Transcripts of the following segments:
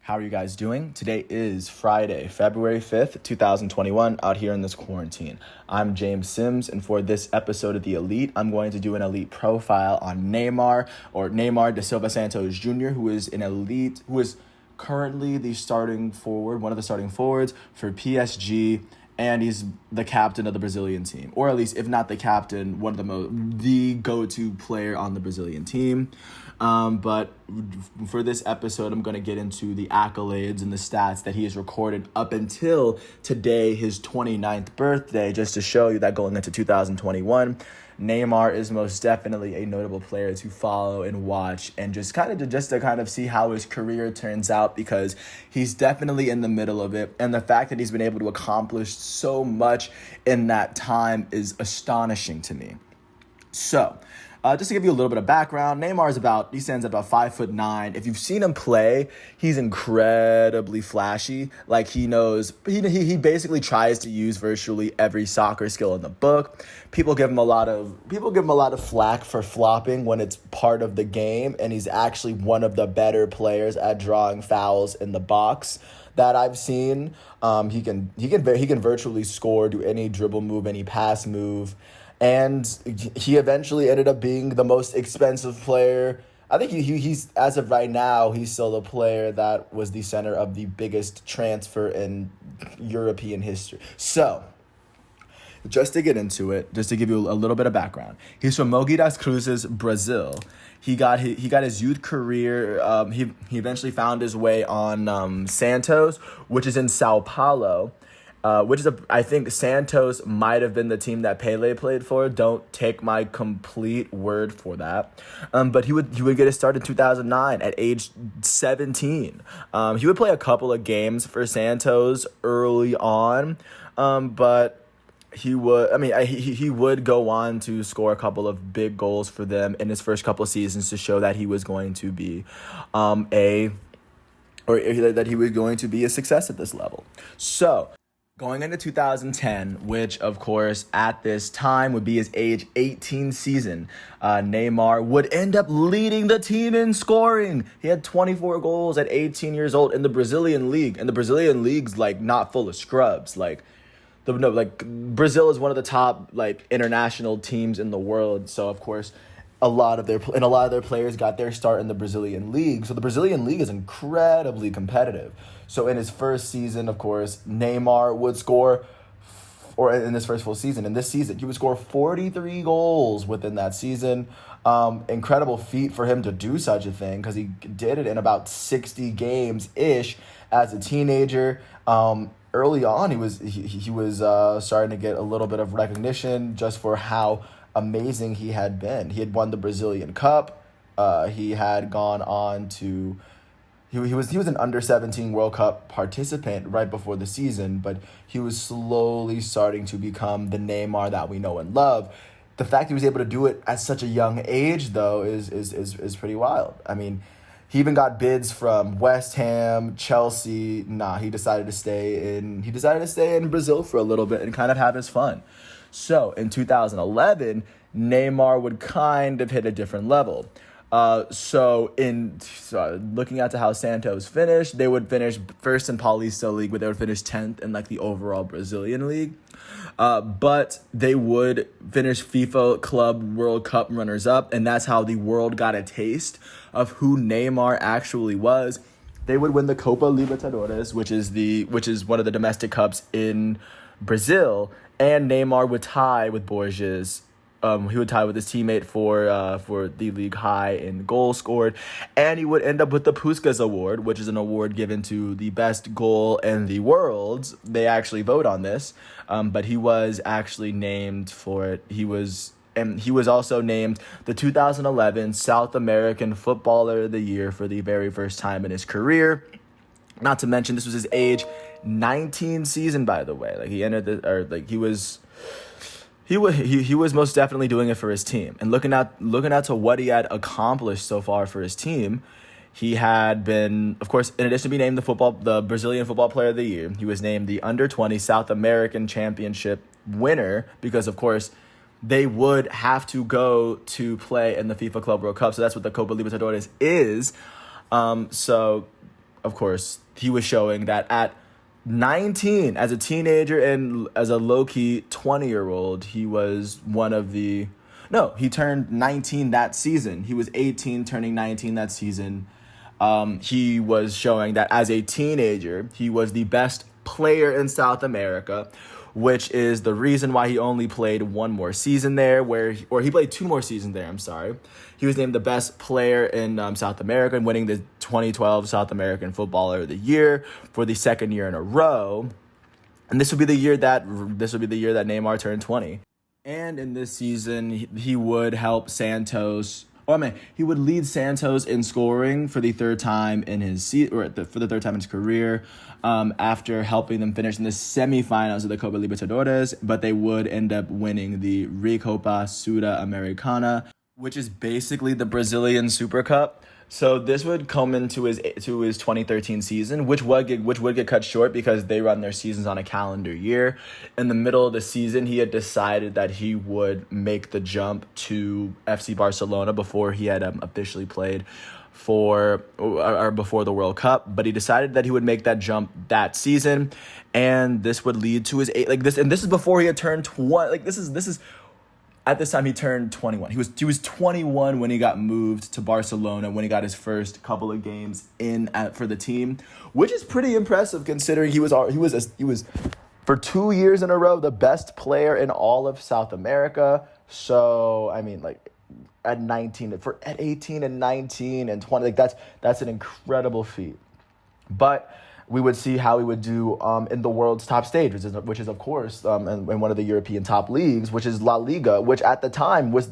How are you guys doing? Today is Friday, February 5th, 2021, out here in this quarantine. I'm James Sims, and for this episode of The Elite, I'm going to do an elite profile on Neymar, or Neymar da Silva Santos Jr., who is currently the starting forward, one of the starting forwards for PSG, and he's the captain of the Brazilian team, or at least, if not the captain, one of the go-to player on the Brazilian team. But for this episode, I'm going to get into the accolades and the stats that he has recorded up until today, his 29th birthday, just to show you that going into 2021, Neymar is most definitely a notable player to follow and watch, and just to kind of see how his career turns out, because he's definitely in the middle of it, and the fact that he's been able to accomplish so much in that time is astonishing to me. So, just to give you a little bit of background, he stands at about 5'9". If you've seen him play, he's incredibly flashy. Like, he basically tries to use virtually every soccer skill in the book. People give him a lot of flack for flopping when it's part of the game, and he's actually one of the better players at drawing fouls in the box that I've seen. He can virtually score, do any dribble move, any pass move. And he eventually ended up being the most expensive player. I think he's, as of right now, he's still the player that was the center of the biggest transfer in European history. So, just to get into it, just to give you a little bit of background, he's from Mogi das Cruzes, Brazil. He got his youth career. He eventually found his way on Santos, which is in Sao Paulo. I think Santos might have been the team that Pele played for. Don't take my complete word for that. But he would get his start in 2009 at age 17. He would play a couple of games for Santos early on, but he would go on to score a couple of big goals for them in his first couple of seasons to show that he was going to be a success at this level. So, going into 2010, which, of course, at this time would be his age 18 season, Neymar would end up leading the team in scoring. He had 24 goals at 18 years old in the Brazilian league. And the Brazilian league's, not full of scrubs. Brazil is one of the top, international teams in the world. So, of course, a lot of their players got their start in the Brazilian league. So the Brazilian league is incredibly competitive. So in his first season, of course, Neymar would score, or in his first full season, in this season, he would score 43 goals within that season. Incredible feat for him to do such a thing, because he did it in about 60 games-ish as a teenager. Early on, he was starting to get a little bit of recognition just for how amazing he had been. He had won the Brazilian Cup. He had gone on to... He was an under-17 World Cup participant right before the season, but he was slowly starting to become the Neymar that we know and love. The fact he was able to do it at such a young age, though, is pretty wild. I mean, he even got bids from West Ham, Chelsea. He decided to stay in Brazil for a little bit and kind of have his fun. So in 2011, Neymar would kind of hit a different level. Looking at how Santos finished, they would finish first in Paulista League, but they would finish 10th in the overall Brazilian league. But they would finish FIFA Club World Cup runners-up, and that's how the world got a taste of who Neymar actually was. They would win the Copa Libertadores, which is one of the domestic cups in Brazil, and Neymar would tie with Borges. He would tie with his teammate for the league high in goals scored, and he would end up with the Puskas Award, which is an award given to the best goal in the world. They actually vote on this, but he was actually named for it. He was also named the 2011 South American Footballer of the Year for the very first time in his career. Not to mention, this was his age 19 season, by the way. He was most definitely doing it for his team. And looking at to what he had accomplished so far for his team, he had been, of course, in addition to being named the Brazilian Football Player of the Year, he was named the Under-20 South American Championship winner, because, of course, they would have to go to play in the FIFA Club World Cup. So that's what the Copa Libertadores is. So of course, he was showing that at 19, as a teenager and as a low-key 20-year-old, he was one of the... No, he turned 19 that season. He was 18, turning 19 that season. He was showing that as a teenager, he was the best player in South America, which is the reason why he only played one more season there, or he played two more seasons there, I'm sorry. He was named the best player in South America and winning the 2012 South American Footballer of the Year for the second year in a row. And this would be the year that Neymar turned 20. And in this season, he would help Santos. He would lead Santos in scoring for the third time in his for the third time in his career, after helping them finish in the semifinals of the Copa Libertadores. But they would end up winning the Recopa Sudamericana, which is basically the Brazilian Super Cup. So this would come into his 2013 season, which would get cut short because they run their seasons on a calendar year. In the middle of the season, he had decided that he would make the jump to FC Barcelona before he had officially played before the World Cup. But he decided that he would make that jump that season, and this would lead to his this is before he had turned 20. This is. At this time, he turned 21. He was 21 when he got moved to Barcelona, when he got his first couple of games for the team, which is pretty impressive considering he was for 2 years in a row the best player in all of South America. So I mean, at 18 and 19 and 20, that's an incredible feat. But we would see how he would do in the world's top stage, which is of course in one of the European top leagues, which is La Liga, which at the time was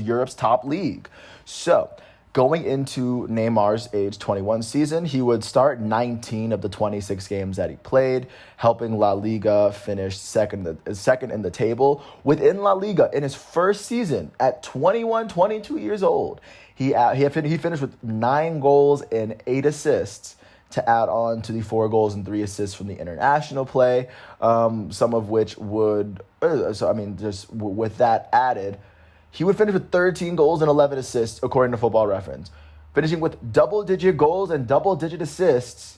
Europe's top league. So going into Neymar's age 21 season, he would start 19 of the 26 games that he played, helping La Liga finish second in the table. Within La Liga, in his first season at 22 years old, he finished with 9 goals and 8 assists, to add on to the 4 goals and 3 assists from the international play, some of which would, just with that added, he would finish with 13 goals and 11 assists, according to Football Reference. Finishing with double-digit goals and double-digit assists.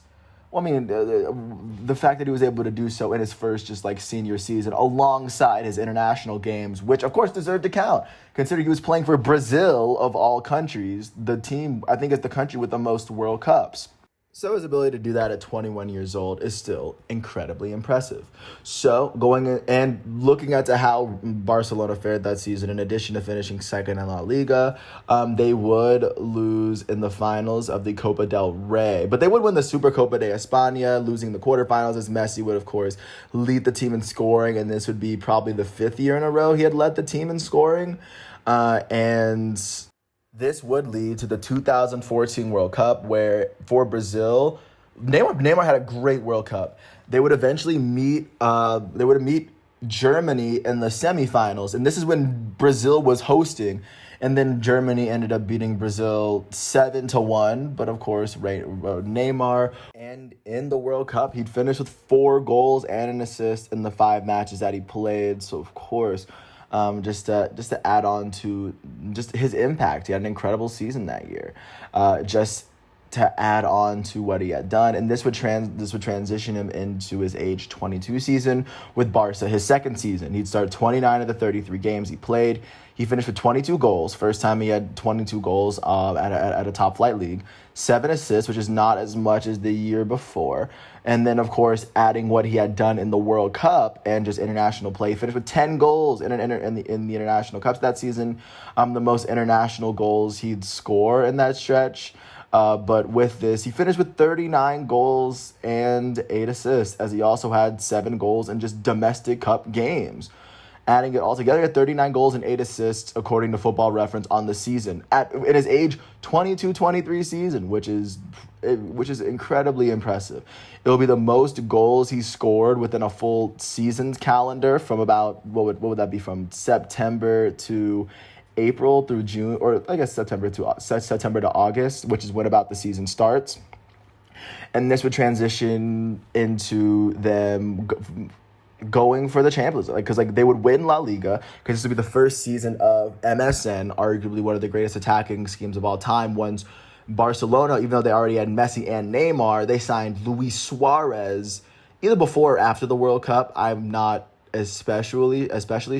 The fact that he was able to do so in his first senior season alongside his international games, which of course deserved to count, considering he was playing for Brazil of all countries. The team, I think, is the country with the most World Cups. So his ability to do that at 21 years old is still incredibly impressive. So going and looking at how Barcelona fared that season, in addition to finishing second in La Liga, they would lose in the finals of the Copa del Rey. But they would win the Supercopa de España, losing the quarterfinals, as Messi would, of course, lead the team in scoring. And this would be probably the 5th year in a row he had led the team in scoring. And this would lead to the 2014 World Cup, where for Brazil, Neymar had a great World Cup. They would eventually meet Germany in the semifinals, and this is when Brazil was hosting, and then Germany ended up beating Brazil 7-1. But of course, Neymar, and in the World Cup, he'd finished with 4 goals and an assist in the 5 matches that he played. So of course, just to add on to just his impact, he had an incredible season that year. Just to add on to what he had done, and this would transition him into his age 22 season with Barca, his second season. He'd start 29 of the 33 games he played. He finished with 22 goals. First time he had 22 goals at a top flight league. 7 assists, which is not as much as the year before. And then, of course, adding what he had done in the World Cup and just international play, he finished with 10 goals in the international cups that season. The most international goals he'd score in that stretch. But with this, he finished with 39 goals and 8 assists, as he also had 7 goals in just domestic cup games. Adding it all together, he had 39 goals and 8 assists, according to Football Reference, on the season in his age 22-23 season, which is incredibly impressive. It will be the most goals he scored within a full season's calendar, from about what would that be, from September to April through June, or I guess September to August, which is when about the season starts. And this would transition into them going for the Champions League, because they would win La Liga, because this would be the first season of MSN, arguably one of the greatest attacking schemes of all time, once Barcelona, even though they already had Messi and Neymar, they signed Luis Suarez either before or after the World Cup. I'm not especially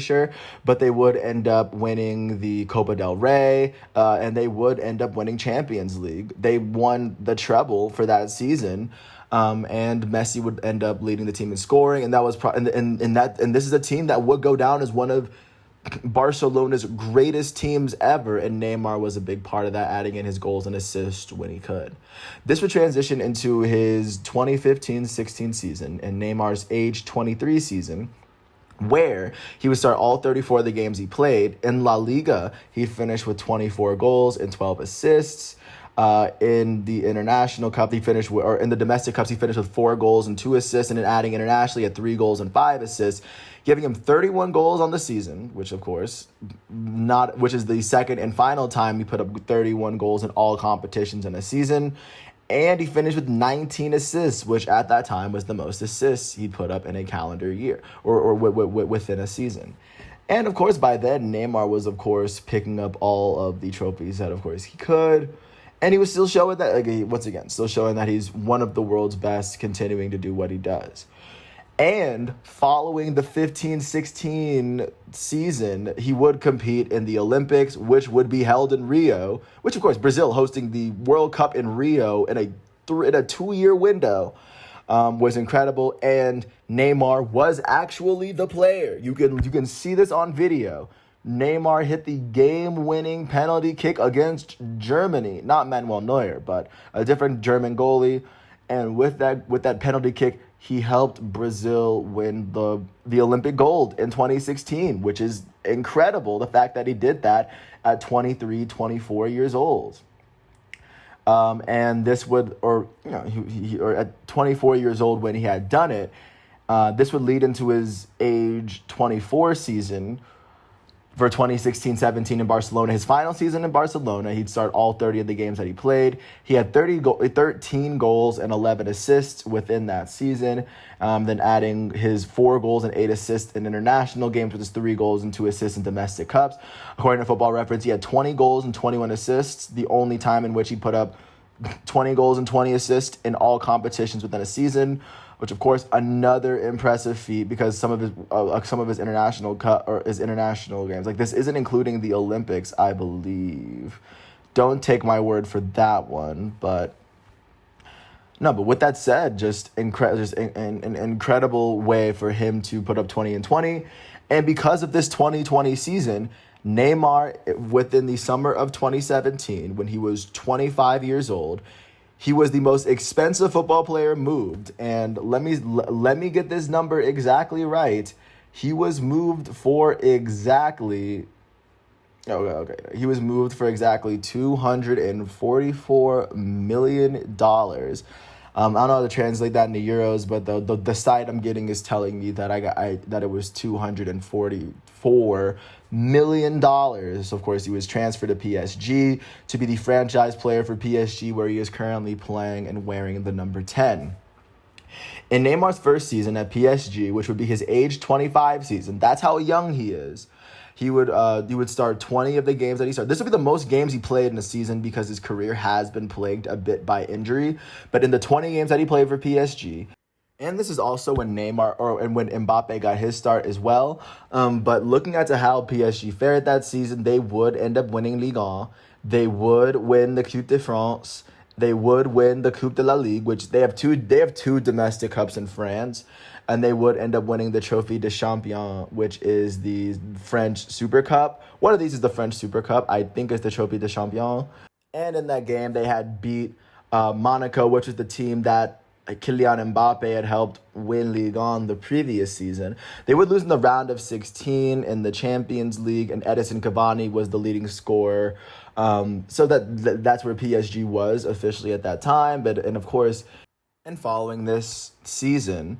sure, but they would end up winning the Copa del Rey, and they would end up winning Champions League. They won the treble for that season. And Messi would end up leading the team in scoring, and that was and this is a team that would go down as one of Barcelona's greatest teams ever, and Neymar was a big part of that, adding in his goals and assists when he could. This would transition into his 2015-16 season and Neymar's age 23 season, where he would start all 34 of the games he played. In La Liga, he finished with 24 goals and 12 assists. In the international cup, or in the domestic cups, he finished with 4 goals and 2 assists, and then adding internationally at 3 goals and 5 assists, giving him 31 goals on the season, which is the second and final time he put up 31 goals in all competitions in a season. And he finished with 19 assists, which at that time was the most assists he'd put up in a calendar year or within a season. And of course, by then, Neymar was, of course, picking up all of the trophies that, of course, he could. And he was still showing that, still showing that he's one of the world's best, continuing to do what he does. And following the 15-16 season, he would compete in the Olympics, which would be held in Rio, which, of course, Brazil hosting the World Cup in Rio in a 2-year window was incredible. And Neymar was actually the player. You can see this on video. Neymar hit the game-winning penalty kick against Germany. Not Manuel Neuer, but a different German goalie. And with that penalty kick, he helped Brazil win the Olympic gold in 2016, which is incredible, the fact that he did that at 23, 24 years old. And this would, or at 24 years old when he had done it, this would lead into his age 24 season, for 2016-17 in Barcelona. His final season in Barcelona, he'd start all 30 of the games that he played. He had 13 goals and 11 assists within that season, then adding his 4 goals and 8 assists in international games with his 3 goals and 2 assists in domestic cups. According to Football Reference, he had 20 goals and 21 assists, the only time in which he put up 20 goals and 20 assists in all competitions within a season, which, of course, another impressive feat because some of his international games, like this isn't including the Olympics, I believe. Don't take my word for that one, but with that said, just an incredible way for him to put up 20 and 20, and because of this 2020 season, Neymar, within the summer of 2017, when he was 25 years old, he was the most expensive football player moved, and let me get this number exactly right. He was moved for exactly $244 million. I don't know how to translate that into euros, but the site I'm getting is telling me that that it was $244 million. Of course, he was transferred to PSG to be the franchise player for PSG, where he is currently playing and wearing the number 10. In Neymar's first season at PSG, which would be his age 25 season, that's how young he is. He would start 20 of the games that he started. This would be the most games he played in a season because his career has been plagued a bit by injury. But in the 20 games that he played for PSG, and this is also when when Mbappe got his start as well. But looking at how PSG fared that season, they would end up winning Ligue 1. They would win the Coupe de France. They would win the Coupe de la Ligue, which they have two domestic cups in France. And they would end up winning the Trophée des Champions, which is the French Super Cup. One of these is the French Super Cup. I think it's the Trophée des Champions. And in that game, they had beat Monaco, which is the team that Kylian Mbappe had helped win Ligue 1 the previous season. They would lose in the round of 16 in the Champions League, and Edison Cavani was the leading scorer. So that's where PSG was officially at that time. And of course, and following this season,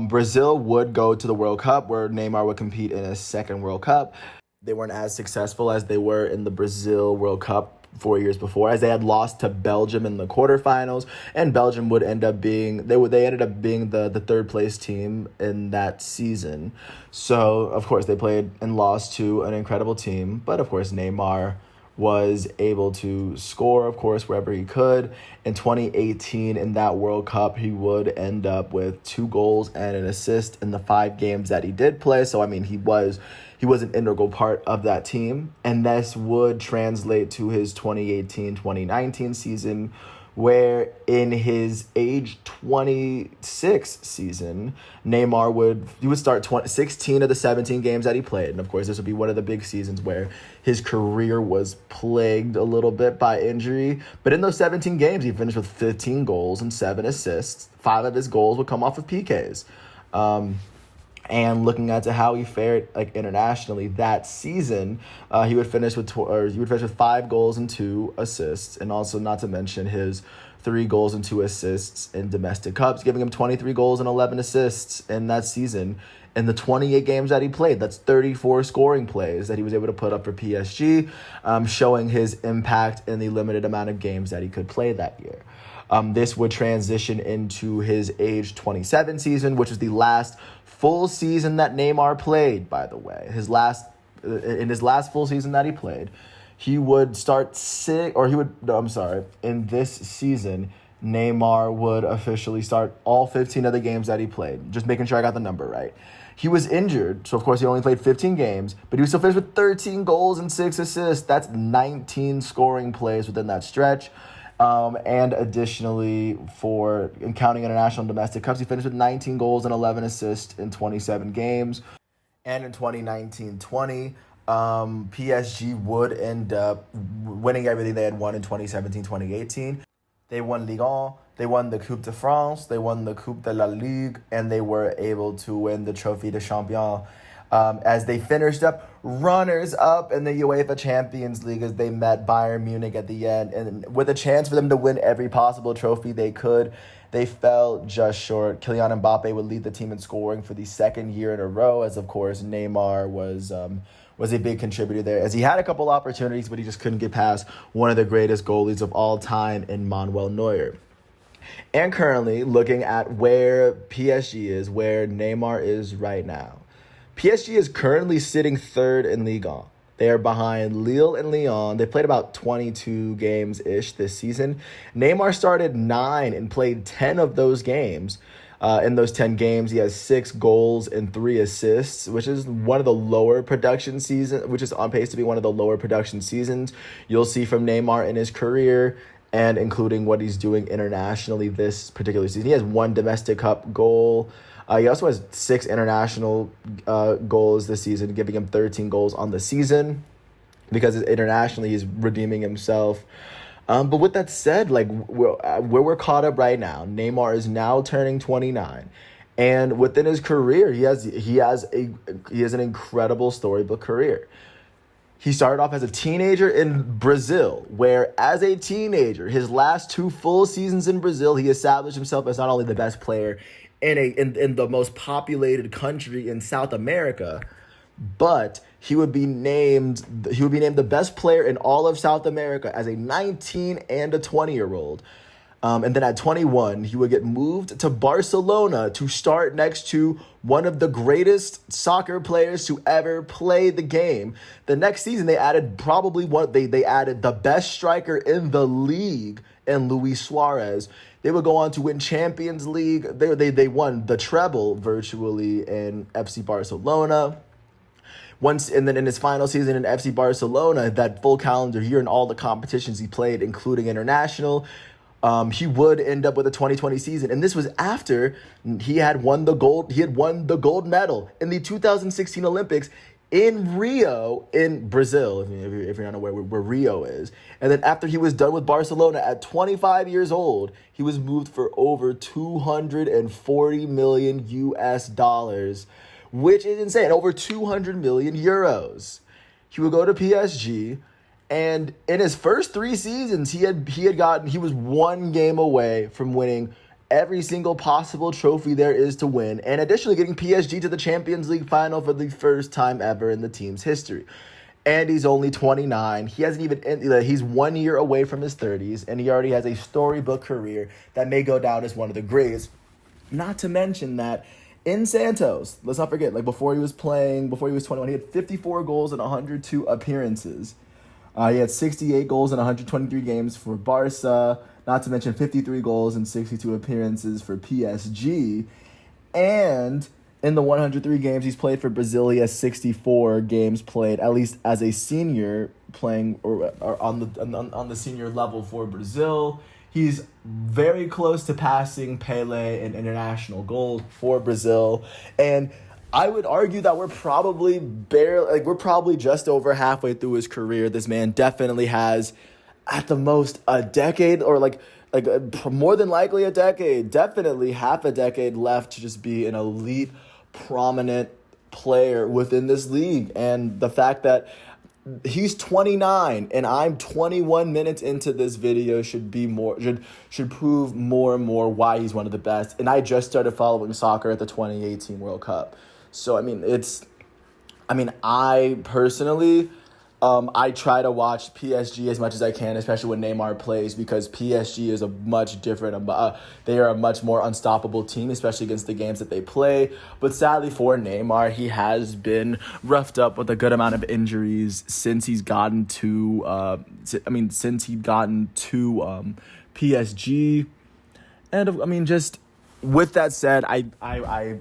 Brazil would go to the World Cup, where Neymar would compete in a second World Cup. They weren't as successful as they were in the Brazil World Cup 4 years before, as they had lost to Belgium in the quarterfinals, and Belgium would end up being they ended up being the third place team in that season. So of course they played and lost to an incredible team, but of course Neymar was able to score, of course, wherever he could. In 2018, in that World Cup, he would end up with 2 goals and an assist in the 5 games that he did play. So, I mean, he was an integral part of that team. And this would translate to his 2018-2019 season, where in his age 26 season, Neymar would start 16 of the 17 games that he played. And of course, this would be one of the big seasons where his career was plagued a little bit by injury. But in those 17 games, he finished with 15 goals and 7 assists. 5 of his goals would come off of PKs. And looking at how he fared internationally that season, he would finish with 5 goals and 2 assists, and also not to mention his 3 goals and 2 assists in domestic cups, giving him 23 goals and 11 assists in that season. In the 28 games that he played, that's 34 scoring plays that he was able to put up for PSG, showing his impact in the limited amount of games that he could play that year. This would transition into his age 27 season, which was the last full season that Neymar played, by the way. In his last full season that he played, he would start in this season, Neymar would officially start all 15 of the games that he played. Just making sure I got the number right. He was injured, so of course he only played 15 games, but he was still finished with 13 goals and 6 assists. That's 19 scoring plays within that stretch. And additionally, for counting international and domestic cups, he finished with 19 goals and 11 assists in 27 games. And in 2019-20, PSG would end up winning everything they had won in 2017-2018. They won Ligue 1, they won the Coupe de France, they won the Coupe de la Ligue, and they were able to win the Trophée des Champions. As they finished up runners-up in the UEFA Champions League as they met Bayern Munich at the end. And with a chance for them to win every possible trophy they could, they fell just short. Kylian Mbappe would lead the team in scoring for the second year in a row, as of course Neymar was a big contributor there, as he had a couple opportunities, but he just couldn't get past one of the greatest goalies of all time in Manuel Neuer. And currently, looking at where PSG is, where Neymar is right now, PSG is currently sitting 3rd in Ligue 1. They are behind Lille and Lyon. They played about 22 games-ish this season. Neymar started 9 and played 10 of those games. In those 10 games, he has 6 goals and 3 assists, which is one of the lower production seasons, which is on pace to be one of the lower production seasons you'll see from Neymar in his career, and including what he's doing internationally this particular season. He has 1 domestic cup goal. He also has 6 international goals this season, giving him 13 goals on the season, because internationally he's redeeming himself. But with that said, where we're caught up right now, Neymar is now turning 29, and within his career, he has an incredible storybook career. He started off as a teenager in Brazil, where as a teenager, his last 2 full seasons in Brazil, he established himself as not only the best player in the most populated country in South America, but he would be named the best player in all of South America as a 19 and a 20-year-old. And then at 21, he would get moved to Barcelona to start next to one of the greatest soccer players to ever play the game. The next season, they added they added the best striker in the league in Luis Suarez. They would go on to win Champions League. They won the treble virtually in FC Barcelona. And then in his final season in FC Barcelona, that full calendar year and all the competitions he played, including international, he would end up with a 2020 season. And this was after he had won the gold medal in the 2016 Olympics in Rio, in Brazil, if you're not aware where Rio is. And then after he was done with Barcelona at 25 years old, he was moved for over $240 million US, which is insane, over 200 million euros. He would go to PSG, and in his first 3 seasons, he was 1 game away from winning every single possible trophy there is to win, and additionally getting PSG to the Champions League final for the first time ever in the team's history. And he's only 29. He's 1 year away from his 30s, and he already has a storybook career that may go down as one of the greatest. Not to mention that in Santos, let's not forget, before he was 21, he had 54 goals and 102 appearances. He had 68 goals in 123 games for Barca, not to mention 53 goals and 62 appearances for PSG. And in the 103 games he's played for Brazil, he has 64 games played, at least as a senior, playing or on the senior level for Brazil. He's very close to passing Pele in international goals for Brazil. And I would argue that we're probably just over halfway through his career. This man definitely has, at the most, a decade, or more than likely a decade, definitely half a decade left to just be an elite, prominent player within this league. And the fact that he's 29 and I'm 21 minutes into this video should prove more and more why he's one of the best. And I just started following soccer at the 2018 World Cup. So I personally I try to watch PSG as much as I can, especially when Neymar plays, because PSG is a much different, they are a much more unstoppable team, especially against the games that they play. But sadly for Neymar, he has been roughed up with a good amount of injuries since he's gotten to, PSG. And just with that said, I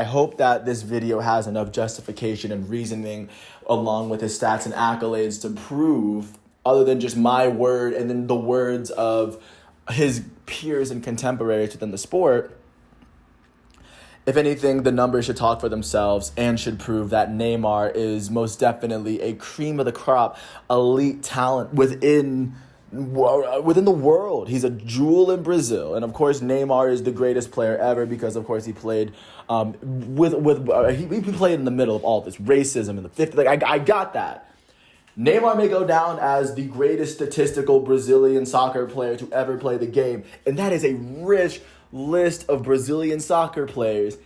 hope that this video has enough justification and reasoning along with his stats and accolades to prove, other than just my word and then the words of his peers and contemporaries within the sport. If anything, the numbers should talk for themselves and should prove that Neymar is most definitely a cream of the crop, elite talent within the world. He's a jewel in Brazil, and of course Neymar is the greatest player ever because of course he played he played in the middle of all this racism in the 50s. I got that. Neymar may go down as the greatest statistical Brazilian soccer player to ever play the game, and that is a rich list of Brazilian soccer players.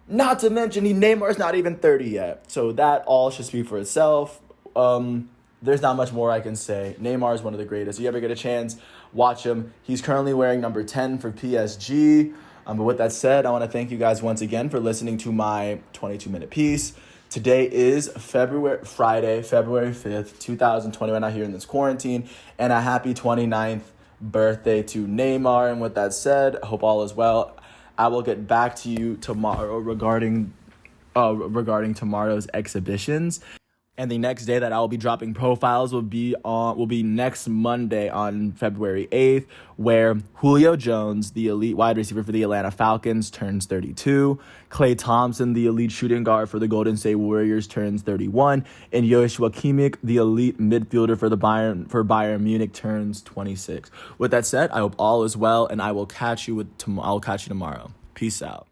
Not to mention Neymar's not even 30 yet, so that all should speak for itself. There's not much more I can say. Neymar is one of the greatest. If you ever get a chance, watch him. He's currently wearing number 10 for PSG. But with that said, I want to thank you guys once again for listening to my 22-minute piece. Today is Friday, February 5th, 2021, out here in this quarantine. And a happy 29th birthday to Neymar. And with that said, I hope all is well. I will get back to you tomorrow regarding tomorrow's exhibitions. And the next day that I will be dropping profiles will be next Monday on February 8th, where Julio Jones, the elite wide receiver for the Atlanta Falcons, turns 32. Klay Thompson, the elite shooting guard for the Golden State Warriors, turns 31. And Joshua Kimmich, the elite midfielder for Bayern Munich, turns 26. With that said, I hope all is well, and I'll catch you tomorrow. Peace out.